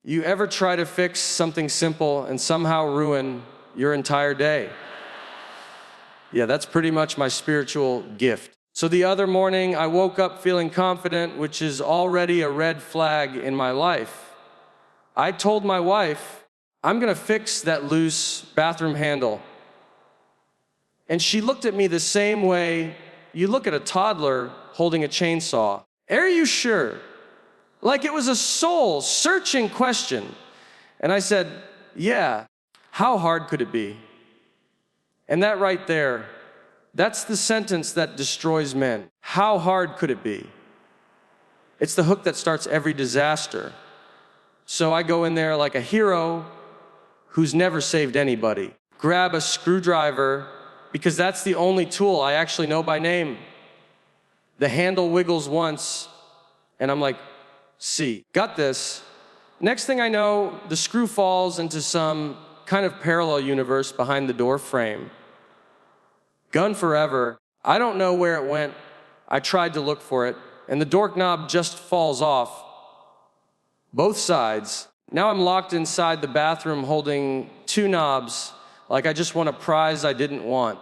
You ever try to fix something simple and somehow ruin your entire day? Yeah, that's pretty much my spiritual gift. So the other morning, I woke up feeling confident, which is already a red flag in my life. I told my wife, I'm gonna fix that loose bathroom handle. And she looked at me the same way you look at a toddler holding a chainsaw. Are you sure? Like it was a soul-searching question. And I said, yeah, how hard could it be? And that right there, that's the sentence that destroys men. How hard could it be? It's the hook that starts every disaster. So I go in there like a hero who's never saved anybody. Grab a screwdriver, because that's the only tool I actually know by name. The handle wiggles once, and I'm like, see, got this. Next thing I know, the screw falls into some kind of parallel universe behind the door frame. Gone forever. I don't know where it went. I tried to look for it, and the doorknob just falls off. Both sides. Now I'm locked inside the bathroom holding two knobs, like I just won a prize I didn't want.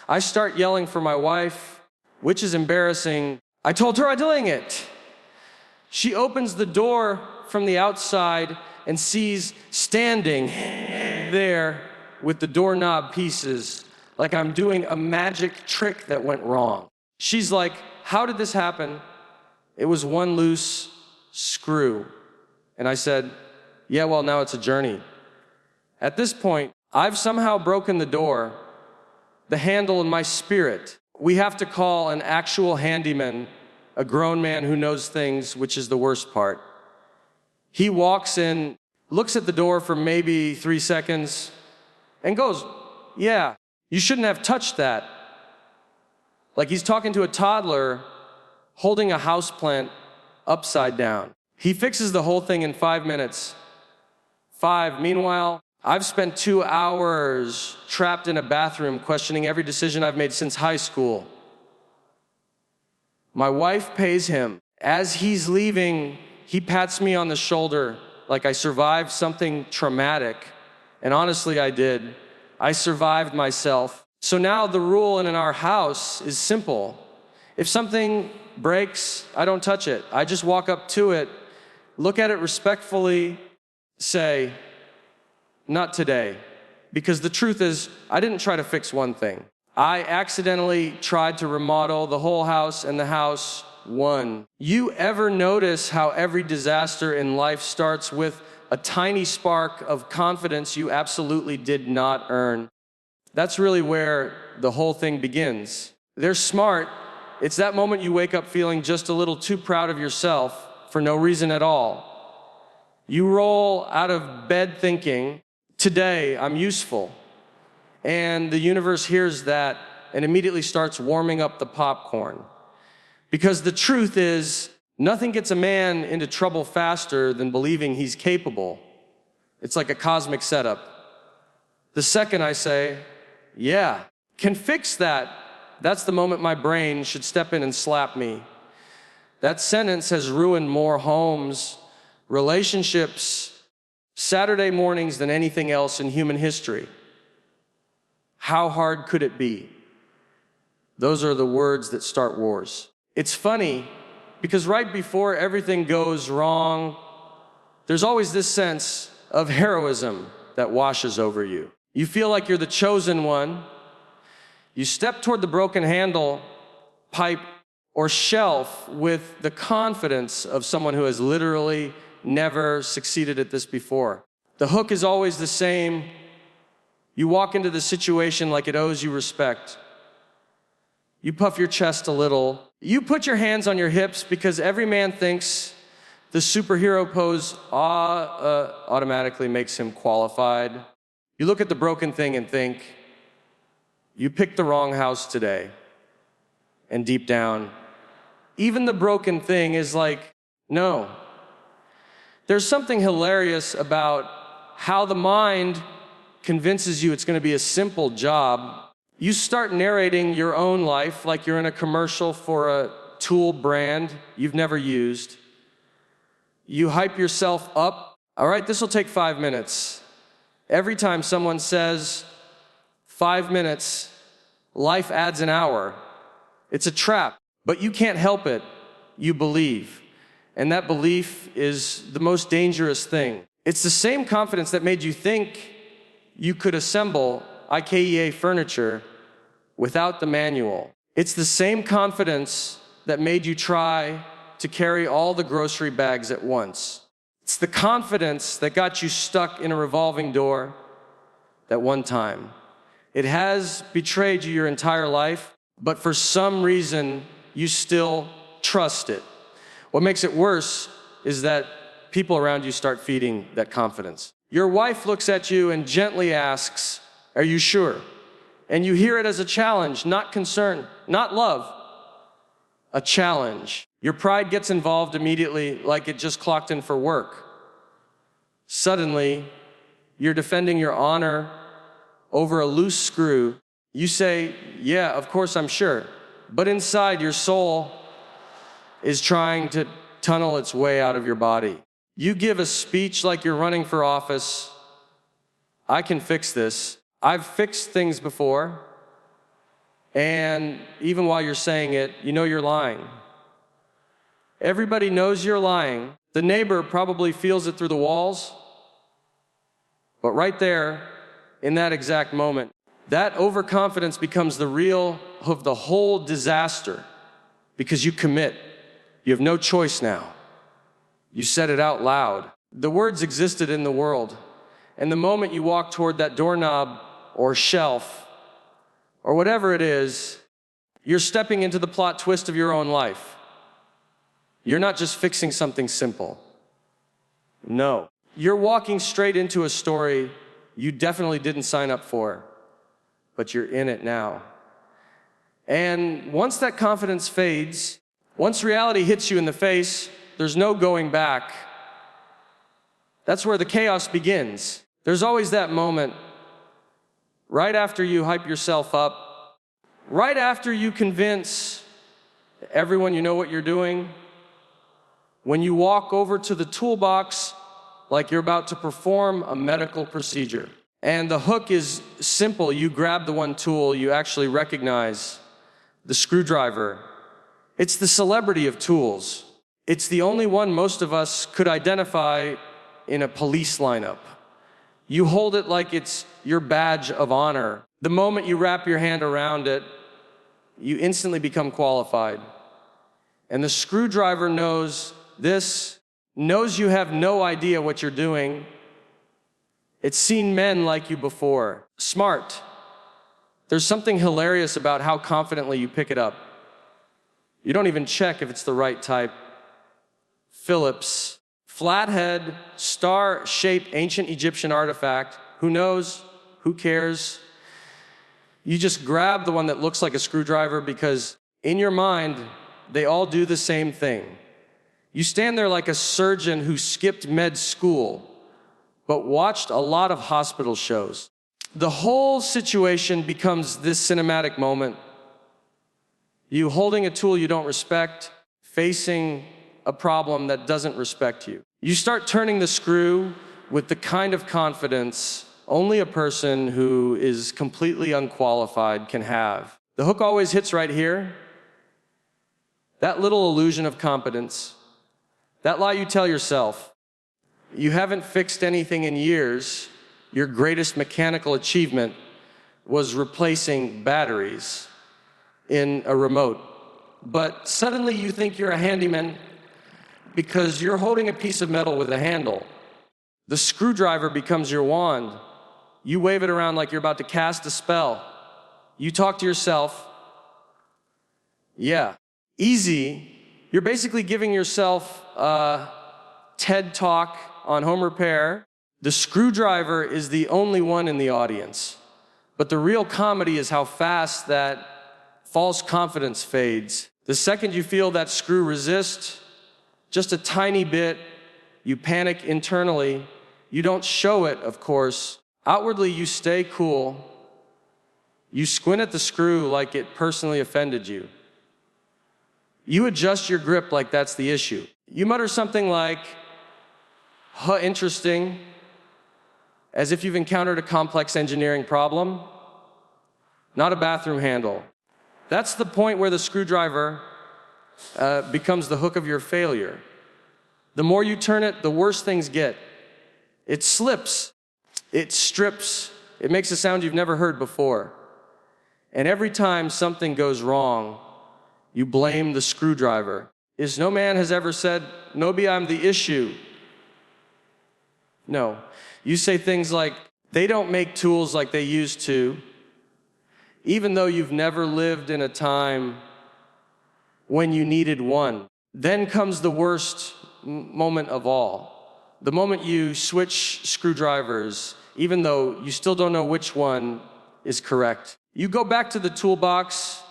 I start yelling for my wife, which is embarrassing. I told her I'm doing it. She opens the door from the outside and sees standing there with the doorknob pieces, like I'm doing a magic trick that went wrong. She's like, how did this happen? It was one loose screw. And I said, yeah, well, now it's a journey. At this point, I've somehow broken the door, the handle in my spirit. We have to call an actual handyman, a grown man who knows things, which is the worst part. He walks in, looks at the door for maybe 3 seconds, and goes, yeah, you shouldn't have touched that. Like he's talking to a toddler holding a houseplant upside down. He fixes the whole thing in 5 minutes. 5. Meanwhile, I've spent 2 hours trapped in a bathroom questioning every decision I've made since high school. My wife pays him. As he's leaving, he pats me on the shoulder like I survived something traumatic. And honestly, I did. I survived myself. So now the rule in our house is simple. If something breaks, I don't touch it. I just walk up to it, look at it respectfully, say, not today. Because the truth is, I didn't try to fix one thing. I accidentally tried to remodel the whole house, and the house won. You ever notice how every disaster in life starts with a tiny spark of confidence you absolutely did not earn? That's really where the whole thing begins. They're smart. It's that moment you wake up feeling just a little too proud of yourself for no reason at all. You roll out of bed thinking, today I'm useful. And the universe hears that and immediately starts warming up the popcorn. Because the truth is, nothing gets a man into trouble faster than believing he's capable. It's like a cosmic setup. The second I say, yeah, can fix that, that's the moment my brain should step in and slap me. That sentence has ruined more homes, relationships, Saturday mornings than anything else in human history. How hard could it be? Those are the words that start wars. It's funny, because right before everything goes wrong, there's always this sense of heroism that washes over you. You feel like you're the chosen one. You step toward the broken handle, pipe, or shelf with the confidence of someone who has literally never succeeded at this before. The hook is always the same. You walk into the situation like it owes you respect. You puff your chest a little. You put your hands on your hips because every man thinks the superhero pose automatically makes him qualified. You look at the broken thing and think, you picked the wrong house today. And deep down, even the broken thing is like, no. There's something hilarious about how the mind convinces you it's going to be a simple job. You start narrating your own life like you're in a commercial for a tool brand you've never used. You hype yourself up. All right, this will take 5 minutes. Every time someone says 5 minutes, life adds an hour. It's a trap, but you can't help it. You believe. And that belief is the most dangerous thing. It's the same confidence that made you think you could assemble IKEA furniture without the manual. It's the same confidence that made you try to carry all the grocery bags at once. It's the confidence that got you stuck in a revolving door that one time. It has betrayed you your entire life, but for some reason, you still trust it. What makes it worse is that people around you start feeding that confidence. Your wife looks at you and gently asks, "Are you sure?" And you hear it as a challenge, not concern, not love, a challenge. Your pride gets involved immediately, like it just clocked in for work. Suddenly, you're defending your honor over a loose screw. You say, "Yeah, of course I'm sure." But inside, your soul is trying to tunnel its way out of your body. You give a speech like you're running for office. "I can fix this. I've fixed things before." And even while you're saying it, you know you're lying. Everybody knows you're lying. The neighbor probably feels it through the walls. But right there, in that exact moment, that overconfidence becomes the real of the whole disaster, because you commit. You have no choice now. You said it out loud. The words existed in the world. And the moment you walk toward that doorknob or shelf or whatever it is, you're stepping into the plot twist of your own life. You're not just fixing something simple. No. You're walking straight into a story you definitely didn't sign up for, but you're in it now. And once that confidence fades, once reality hits you in the face, there's no going back. That's where the chaos begins. There's always that moment right after you hype yourself up, right after you convince everyone you know what you're doing, when you walk over to the toolbox like you're about to perform a medical procedure. And the hook is simple. You grab the one tool you actually recognize, the screwdriver. It's the celebrity of tools. It's the only one most of us could identify in a police lineup. You hold it like it's your badge of honor. The moment you wrap your hand around it, you instantly become qualified. And the screwdriver knows this, knows you have no idea what you're doing. It's seen men like you before. Smart. There's something hilarious about how confidently you pick it up. You don't even check if it's the right type. Phillips, flathead, star-shaped ancient Egyptian artifact. Who knows? Who cares? You just grab the one that looks like a screwdriver because in your mind, they all do the same thing. You stand there like a surgeon who skipped med school, but watched a lot of hospital shows. The whole situation becomes this cinematic moment. You holding a tool you don't respect, facing a problem that doesn't respect you. You start turning the screw with the kind of confidence only a person who is completely unqualified can have. The hook always hits right here. That little illusion of competence, that lie you tell yourself. You haven't fixed anything in years. Your greatest mechanical achievement was replacing batteries in a remote. But suddenly you think you're a handyman because you're holding a piece of metal with a handle. The screwdriver becomes your wand. You wave it around like you're about to cast a spell. You talk to yourself. Yeah, easy. You're basically giving yourself a TED Talk on home repair. The screwdriver is the only one in the audience. But the real comedy is how fast that false confidence fades. The second you feel that screw resist, just a tiny bit, you panic internally. You don't show it, of course. Outwardly, you stay cool. You squint at the screw like it personally offended you. You adjust your grip like that's the issue. You mutter something like, Interesting, as if you've encountered a complex engineering problem, not a bathroom handle. That's the point where the screwdriver becomes the hook of your failure. The more you turn it, the worse things get. It slips, it strips, it makes a sound you've never heard before. And every time something goes wrong, you blame the screwdriver. No man has ever said, "Maybe I'm the issue." No. You say things like, "They don't make tools like they used to," even though you've never lived in a time when you needed one. Then comes the worst moment of all. The moment you switch screwdrivers, even though you still don't know which one is correct. You go back to the toolbox,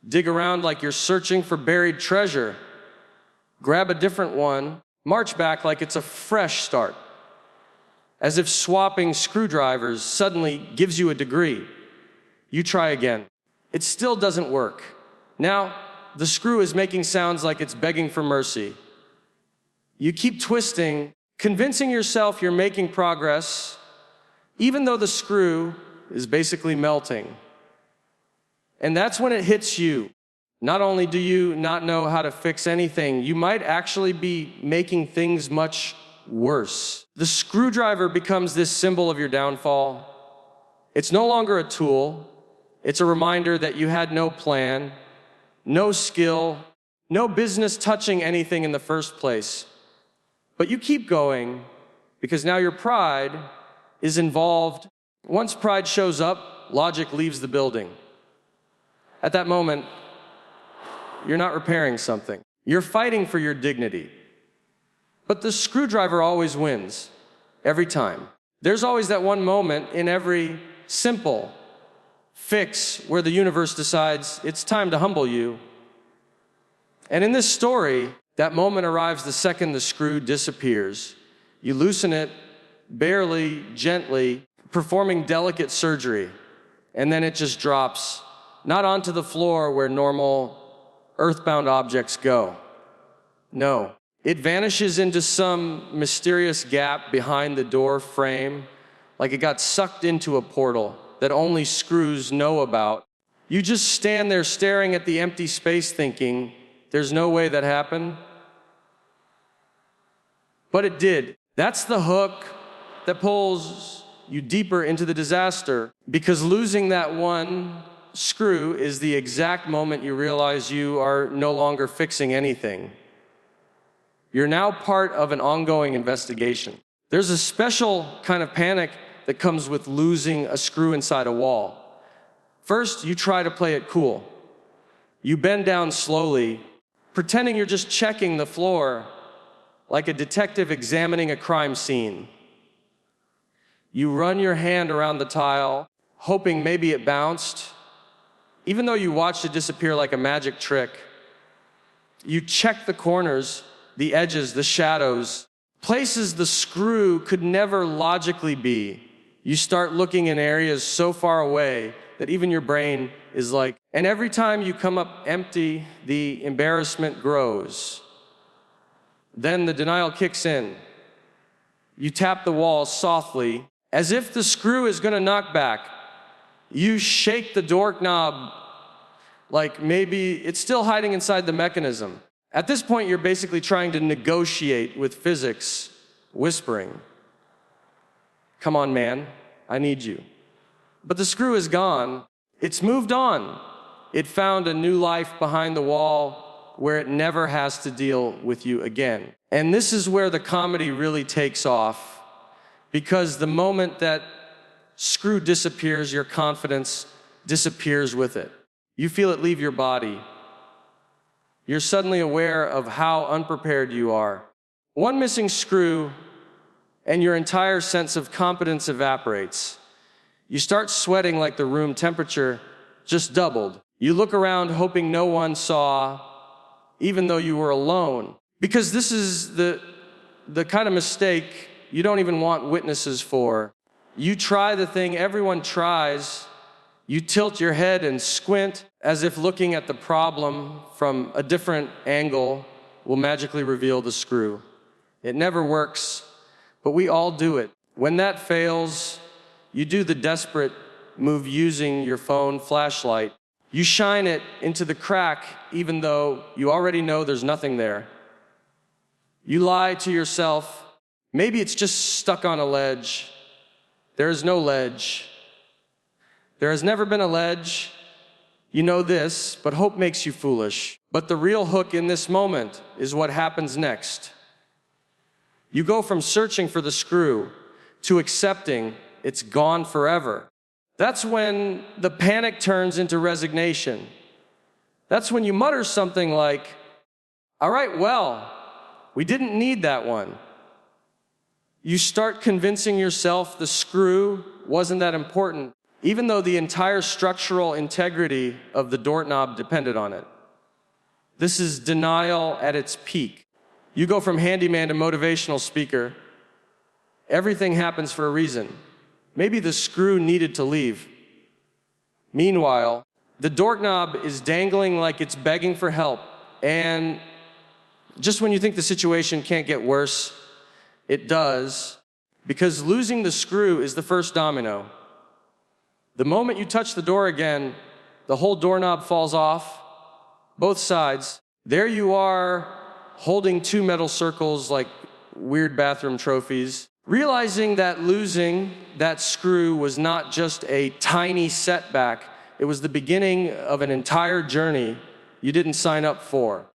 dig around like you're searching for buried treasure, grab a different one, march back like it's a fresh start, as if swapping screwdrivers suddenly gives you a degree. You try again. It still doesn't work. Now, the screw is making sounds like it's begging for mercy. You keep twisting, convincing yourself you're making progress, even though the screw is basically melting. And that's when it hits you. Not only do you not know how to fix anything, you might actually be making things much worse. The screwdriver becomes this symbol of your downfall. It's no longer a tool. It's a reminder that you had no plan, no skill, no business touching anything in the first place. But you keep going because now your pride is involved. Once pride shows up, logic leaves the building. At that moment, you're not repairing something. You're fighting for your dignity. But the screwdriver always wins, every time. There's always that one moment in every simple fix where the universe decides it's time to humble you. And in this story, that moment arrives the second the screw disappears. You loosen it, barely, gently, performing delicate surgery, and then it just drops, not onto the floor where normal earthbound objects go. No, it vanishes into some mysterious gap behind the door frame, like it got sucked into a portal that only screws know about. You just stand there staring at the empty space thinking, there's no way that happened. But it did. That's the hook that pulls you deeper into the disaster, because losing that one screw is the exact moment you realize you are no longer fixing anything. You're now part of an ongoing investigation. There's a special kind of panic that comes with losing a screw inside a wall. First, you try to play it cool. You bend down slowly, pretending you're just checking the floor, like a detective examining a crime scene. You run your hand around the tile, hoping maybe it bounced, even though you watched it disappear like a magic trick. You check the corners, the edges, the shadows, places the screw could never logically be. You start looking in areas so far away that even your brain is like, and every time you come up empty, the embarrassment grows. Then the denial kicks in. You tap the wall softly, as if the screw is going to knock back. You shake the doorknob like maybe it's still hiding inside the mechanism. At this point, you're basically trying to negotiate with physics, whispering, "Come on, man, I need you." But the screw is gone. It's moved on. It found a new life behind the wall where it never has to deal with you again. And this is where the comedy really takes off, because the moment that screw disappears, your confidence disappears with it. You feel it leave your body. You're suddenly aware of how unprepared you are. One missing screw, and your entire sense of competence evaporates. You start sweating like the room temperature just doubled. You look around hoping no one saw, even though you were alone. Because this is the kind of mistake you don't even want witnesses for. You try the thing everyone tries. You tilt your head and squint as if looking at the problem from a different angle will magically reveal the screw. It never works, but we all do it. When that fails, you do the desperate move using your phone flashlight. You shine it into the crack even though you already know there's nothing there. You lie to yourself. Maybe it's just stuck on a ledge. There is no ledge. There has never been a ledge. You know this, but hope makes you foolish. But the real hook in this moment is what happens next. You go from searching for the screw to accepting it's gone forever. That's when the panic turns into resignation. That's when you mutter something like, "All right, well, we didn't need that one." You start convincing yourself the screw wasn't that important, even though the entire structural integrity of the doorknob depended on it. This is denial at its peak. You go from handyman to motivational speaker. Everything happens for a reason. Maybe the screw needed to leave. Meanwhile, the doorknob is dangling like it's begging for help. And just when you think the situation can't get worse, it does, because losing the screw is the first domino. The moment you touch the door again, the whole doorknob falls off, both sides. There you are, holding two metal circles like weird bathroom trophies, realizing that losing that screw was not just a tiny setback, it was the beginning of an entire journey you didn't sign up for.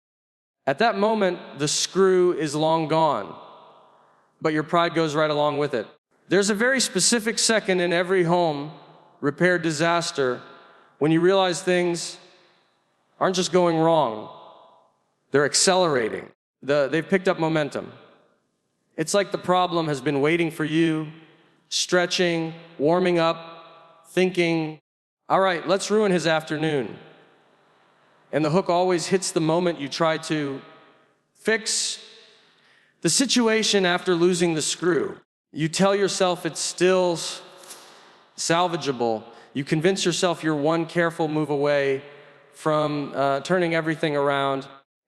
At that moment, the screw is long gone, but your pride goes right along with it. There's a very specific second in every home repair disaster when you realize things aren't just going wrong, they're accelerating. They've picked up momentum. It's like the problem has been waiting for you, stretching, warming up, thinking, "All right, let's ruin his afternoon." And the hook always hits the moment you try to fix the situation after losing the screw. You tell yourself it's still salvageable. You convince yourself you're one careful move away from turning everything around.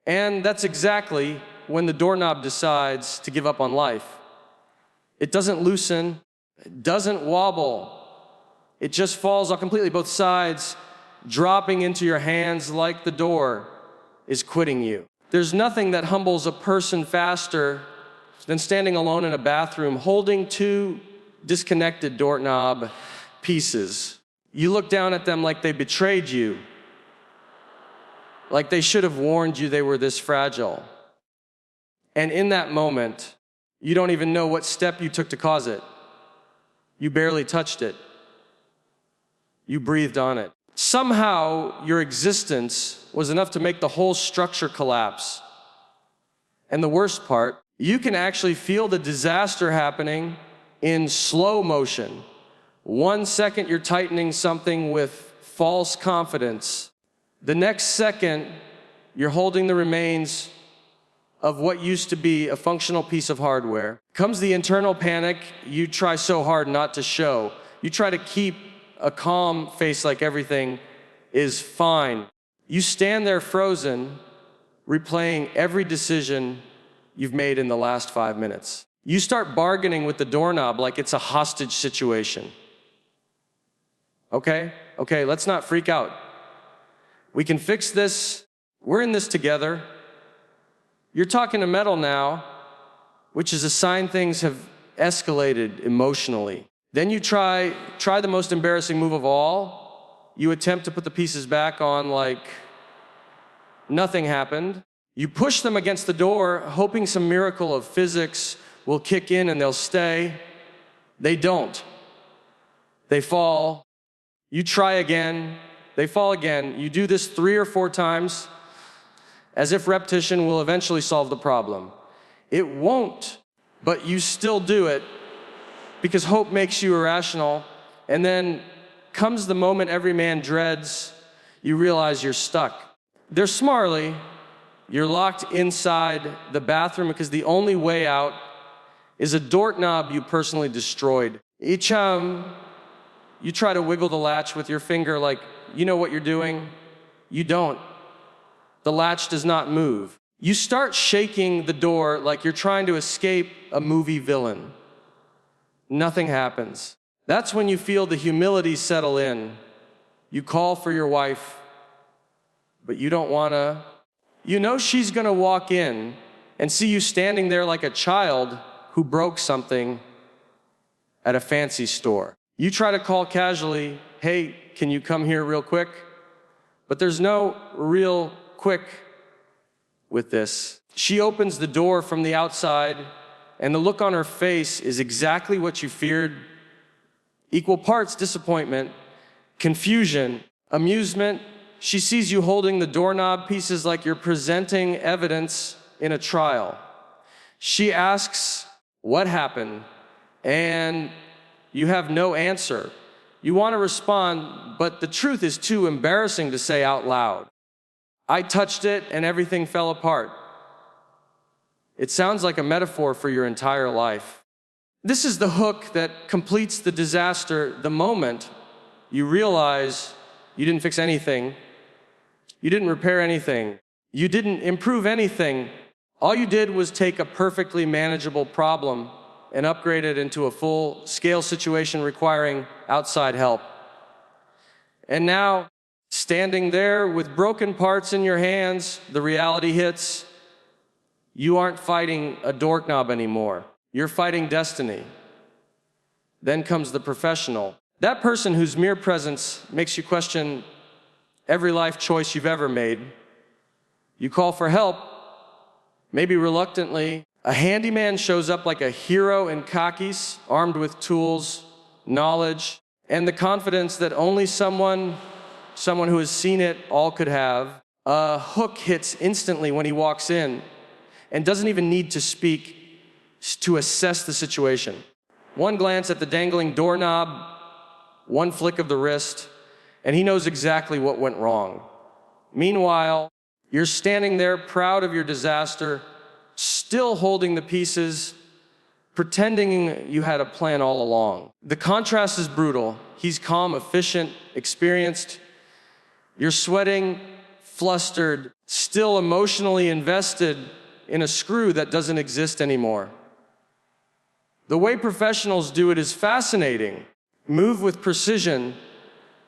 And that's exactly when the doorknob decides to give up on life. It doesn't loosen, it doesn't wobble. It just falls off completely, both sides, dropping into your hands like the door is quitting you. There's nothing that humbles a person faster than standing alone in a bathroom holding two disconnected doorknob pieces. You look down at them like they betrayed you, like they should have warned you they were this fragile. And in that moment, you don't even know what step you took to cause it. You barely touched it. You breathed on it. Somehow, your existence was enough to make the whole structure collapse. And the worst part, you can actually feel the disaster happening in slow motion. 1 second, you're tightening something with false confidence. The next second, you're holding the remains of what used to be a functional piece of hardware. Comes the internal panic you try so hard not to show. You try to keep a calm face like everything is fine. You stand there frozen, replaying every decision you've made in the last 5 minutes. You start bargaining with the doorknob like it's a hostage situation. Okay, let's not freak out. We can fix this. We're in this together. You're talking to metal now, which is a sign things have escalated emotionally. Then you try the most embarrassing move of all. You attempt to put the pieces back on like nothing happened. You push them against the door, hoping some miracle of physics will kick in and they'll stay. They don't. They fall. You try again. They fall again. You do this 3 or 4 times, as if repetition will eventually solve the problem. It won't, but you still do it because hope makes you irrational. And then comes the moment every man dreads. You realize you're stuck. They're smartly. You're locked inside the bathroom because the only way out is a doorknob you personally destroyed. Each time you try to wiggle the latch with your finger like you know what you're doing, you don't. The latch does not move. You start shaking the door like you're trying to escape a movie villain. Nothing happens. That's when you feel the humility settle in. You call for your wife, but you don't wanna. You know she's gonna walk in and see you standing there like a child who broke something at a fancy store. You try to call casually, hey, can you come here real quick? But there's no real quick with this. She opens the door from the outside, and the look on her face is exactly what you feared. Equal parts disappointment, confusion, amusement. She sees you holding the doorknob pieces like you're presenting evidence in a trial. She asks, what happened? And you have no answer. You want to respond, but the truth is too embarrassing to say out loud. I touched it and everything fell apart. It sounds like a metaphor for your entire life. This is the hook that completes the disaster the moment you realize you didn't fix anything, you didn't repair anything, you didn't improve anything. All you did was take a perfectly manageable problem and upgrade it into a full-scale situation requiring outside help. And now, standing there with broken parts in your hands, the reality hits. You aren't fighting a doorknob anymore. You're fighting destiny. Then comes the professional. That person whose mere presence makes you question every life choice you've ever made. You call for help, maybe reluctantly. A handyman shows up like a hero in khakis, armed with tools, knowledge, and the confidence that only someone who has seen it all could have. A hook hits instantly when he walks in and doesn't even need to speak to assess the situation. One glance at the dangling doorknob, one flick of the wrist, and he knows exactly what went wrong. Meanwhile, you're standing there proud of your disaster, still holding the pieces, pretending you had a plan all along. The contrast is brutal. He's calm, efficient, experienced. You're sweating, flustered, still emotionally invested in a screw that doesn't exist anymore. The way professionals do it is fascinating. Move with precision,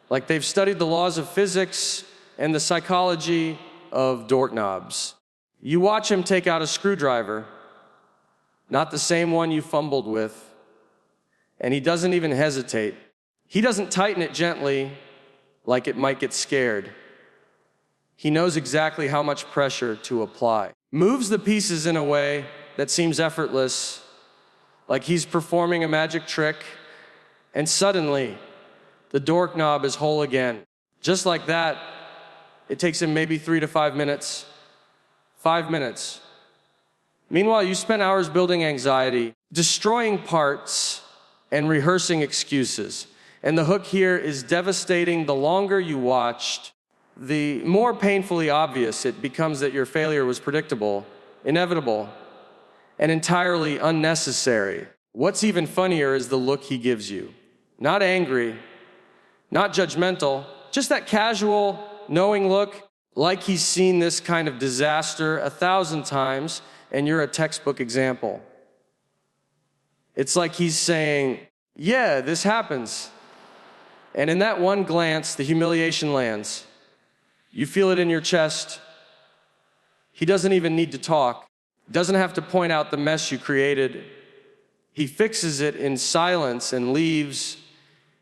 like they've studied the laws of physics and the psychology of doorknobs. You watch him take out a screwdriver, not the same one you fumbled with, and he doesn't even hesitate. He doesn't tighten it gently, like it might get scared. He knows exactly how much pressure to apply. Moves the pieces in a way that seems effortless, like he's performing a magic trick, and suddenly, the doorknob is whole again. Just like that, it takes him maybe 3 to 5 minutes. 5 minutes. Meanwhile, you spent hours building anxiety, destroying parts, and rehearsing excuses. And the hook here is devastating. The longer you watched, the more painfully obvious it becomes that your failure was predictable, inevitable, and entirely unnecessary. What's even funnier is the look he gives you. Not angry, not judgmental, just that casual, knowing look, like he's seen this kind of disaster 1,000 times, and you're a textbook example. It's like he's saying, yeah, this happens. And in that one glance, the humiliation lands. You feel it in your chest. He doesn't even need to talk. Doesn't have to point out the mess you created. He fixes it in silence and leaves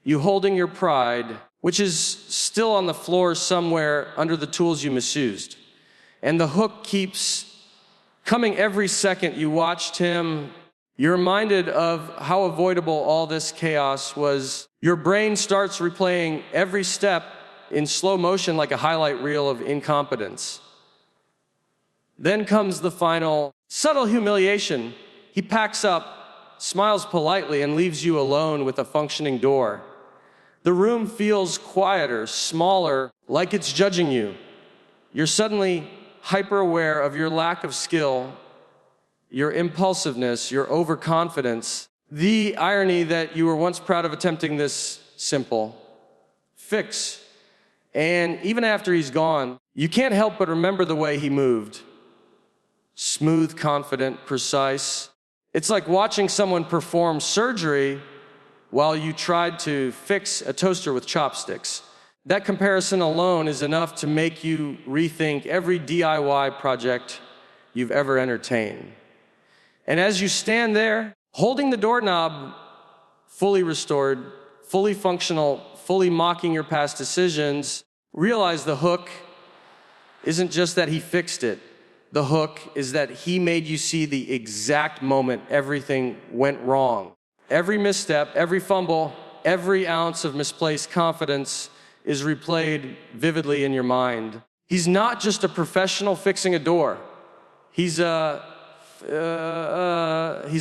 you holding your pride, which is still on the floor somewhere under the tools you misused. And the hook keeps coming every second you watched him. You're reminded of how avoidable all this chaos was. Your brain starts replaying every step in slow motion like a highlight reel of incompetence. Then comes the final subtle humiliation. He packs up, smiles politely, and leaves you alone with a functioning door. The room feels quieter, smaller, like it's judging you. You're suddenly hyper-aware of your lack of skill, your impulsiveness, your overconfidence, the irony that you were once proud of attempting this simple fix. And even after he's gone, you can't help but remember the way he moved. smooth, confident, precise. It's like watching someone perform surgery while you tried to fix a toaster with chopsticks. That comparison alone is enough to make you rethink every DIY project you've ever entertained. And as you stand there, holding the doorknob, fully restored, fully functional, fully mocking your past decisions, realize the hook isn't just that he fixed it. The hook is that he made you see the exact moment everything went wrong. Every misstep, every fumble, every ounce of misplaced confidence is replayed vividly in your mind. He's not just a professional fixing a door. He's a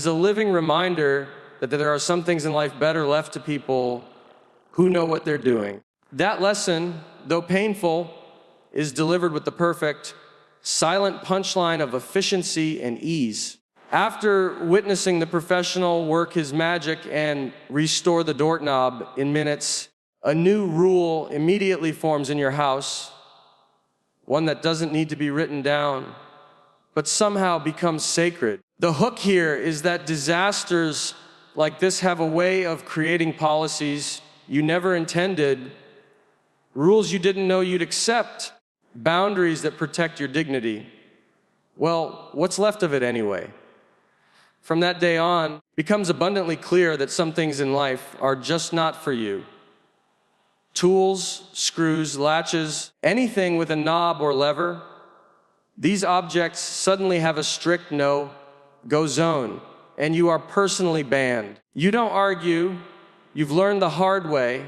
living reminder that there are some things in life better left to people who know what they're doing. That lesson, though painful, is delivered with the perfect, silent punchline of efficiency and ease. After witnessing the professional work his magic and restore the doorknob in minutes, a new rule immediately forms in your house, one that doesn't need to be written down, but somehow becomes sacred. The hook here is that disasters like this have a way of creating policies you never intended, rules you didn't know you'd accept, boundaries that protect your dignity. Well, what's left of it anyway? From that day on, it becomes abundantly clear that some things in life are just not for you. Tools, screws, latches, anything with a knob or lever, these objects suddenly have a strict no-go zone, and you are personally banned. You don't argue, you've learned the hard way,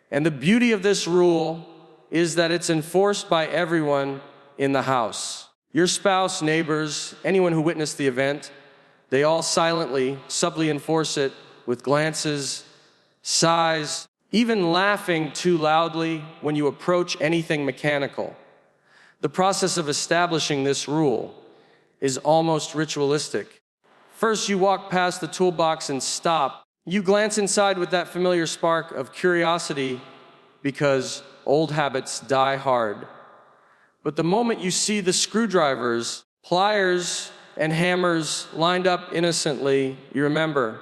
and the beauty of this rule is that it's enforced by everyone in the house. Your spouse, neighbors, anyone who witnessed the event, they all silently, subtly enforce it with glances, sighs, even laughing too loudly when you approach anything mechanical. The process of establishing this rule is almost ritualistic. First, you walk past the toolbox and stop. You glance inside with that familiar spark of curiosity because old habits die hard. But the moment you see the screwdrivers, pliers, and hammers lined up innocently, you remember.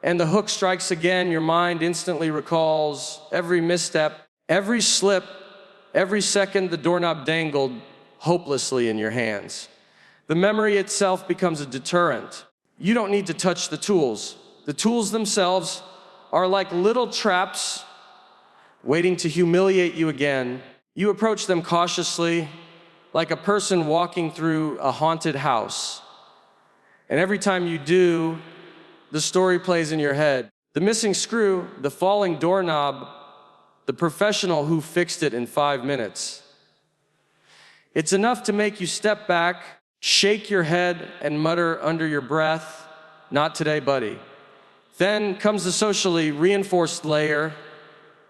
And the hook strikes again, your mind instantly recalls every misstep, every slip, every second the doorknob dangled hopelessly in your hands. The memory itself becomes a deterrent. You don't need to touch the tools. The tools themselves are like little traps waiting to humiliate you again. You approach them cautiously, like a person walking through a haunted house. And every time you do, the story plays in your head. The missing screw, the falling doorknob, the professional who fixed it in 5 minutes. It's enough to make you step back, shake your head, and mutter under your breath, "Not today, buddy." Then comes the socially reinforced layer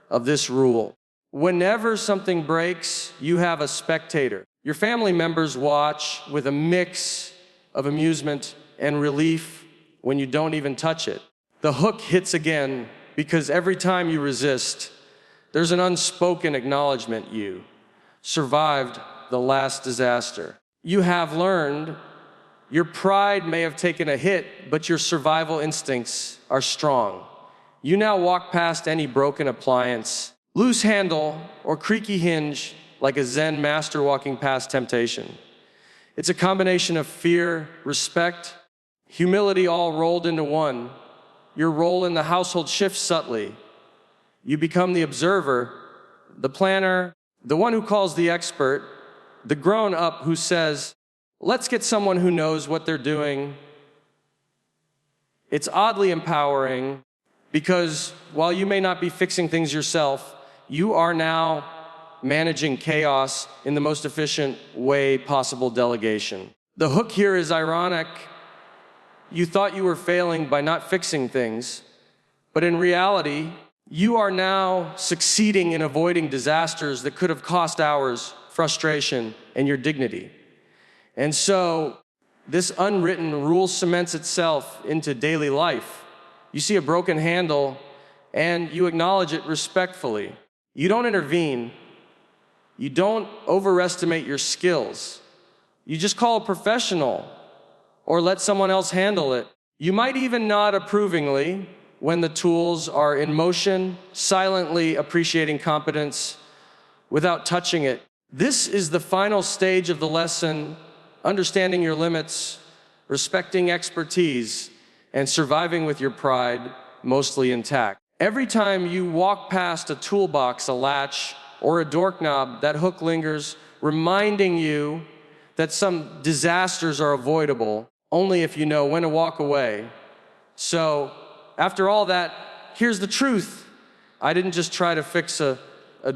of this rule. Whenever something breaks, you have a spectator. Your family members watch with a mix of amusement and relief when you don't even touch it. The hook hits again because every time you resist, there's an unspoken acknowledgement you survived the last disaster. You have learned. Your pride may have taken a hit, but your survival instincts are strong. You now walk past any broken appliance, loose handle, or creaky hinge like a Zen master walking past temptation. It's a combination of fear, respect, humility all rolled into one. Your role in the household shifts subtly. You become the observer, the planner, the one who calls the expert, the grown-up who says, "Let's get someone who knows what they're doing." It's oddly empowering because while you may not be fixing things yourself, you are now managing chaos in the most efficient way possible. Delegation. The hook here is ironic. You thought you were failing by not fixing things, but in reality, you are now succeeding in avoiding disasters that could have cost hours, frustration, and your dignity. And so, this unwritten rule cements itself into daily life. You see a broken handle, and you acknowledge it respectfully. You don't intervene. You don't overestimate your skills. You just call a professional or let someone else handle it. You might even nod approvingly when the tools are in motion, silently appreciating competence without touching it. This is the final stage of the lesson: understanding your limits, respecting expertise, and surviving with your pride mostly intact. Every time you walk past a toolbox, a latch, or a doorknob, that hook lingers, reminding you that some disasters are avoidable only if you know when to walk away. So, after all that, here's the truth. I didn't just try to fix a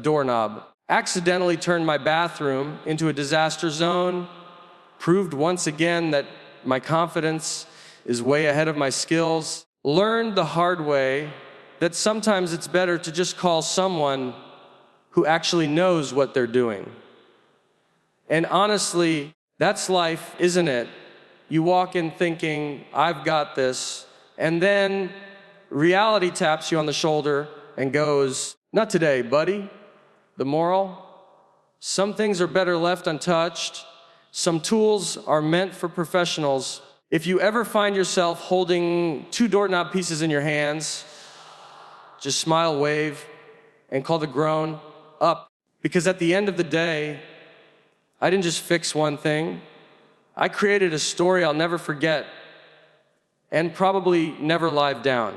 doorknob. Accidentally turned my bathroom into a disaster zone, proved once again that my confidence is way ahead of my skills, learned the hard way that sometimes it's better to just call someone who actually knows what they're doing. And honestly, that's life, isn't it? You walk in thinking, I've got this, and then reality taps you on the shoulder and goes, not today, buddy. The moral? Some things are better left untouched. Some tools are meant for professionals. If you ever find yourself holding 2 doorknob pieces in your hands, just smile, wave, and call the groan up. Because at the end of the day, I didn't just fix one thing. I created a story I'll never forget and probably never live down.